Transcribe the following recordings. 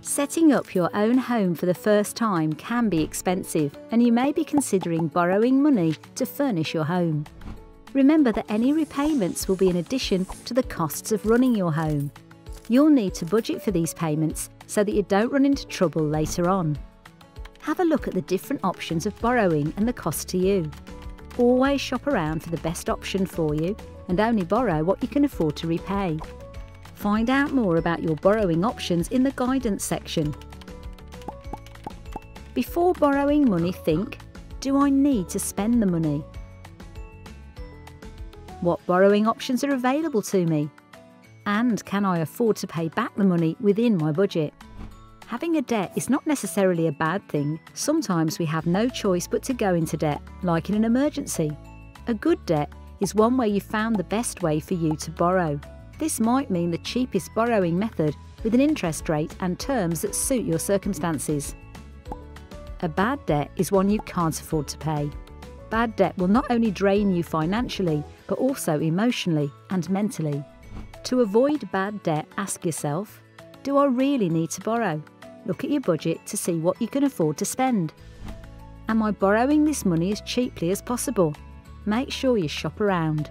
Setting up your own home for the first time can be expensive, and you may be considering borrowing money to furnish your home. Remember that any repayments will be in addition to the costs of running your home. You'll need to budget for these payments so that you don't run into trouble later on. Have a look at the different options of borrowing and the cost to you. Always shop around for the best option for you and only borrow what you can afford to repay. Find out more about your borrowing options in the guidance section. Before borrowing money, think, do I need to spend the money? What borrowing options are available to me? And can I afford to pay back the money within my budget? Having a debt is not necessarily a bad thing. Sometimes we have no choice but to go into debt, like in an emergency. A good debt is one where you found the best way for you to borrow. This might mean the cheapest borrowing method with an interest rate and terms that suit your circumstances. A bad debt is one you can't afford to pay. Bad debt will not only drain you financially, but also emotionally and mentally. To avoid bad debt, ask yourself, do I really need to borrow? Look at your budget to see what you can afford to spend. Am I borrowing this money as cheaply as possible? Make sure you shop around.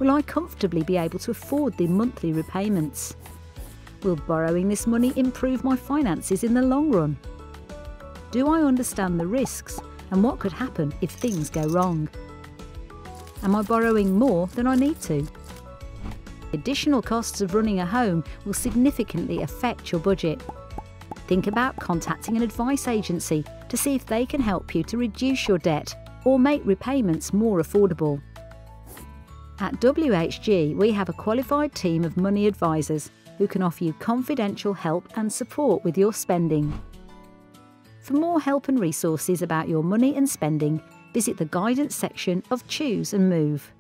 Will I comfortably be able to afford the monthly repayments? Will borrowing this money improve my finances in the long run? Do I understand the risks and what could happen if things go wrong? Am I borrowing more than I need to? Additional costs of running a home will significantly affect your budget. Think about contacting an advice agency to see if they can help you to reduce your debt or make repayments more affordable. At WHG, we have a qualified team of money advisors who can offer you confidential help and support with your spending. For more help and resources about your money and spending, visit the guidance section of Choose and Move.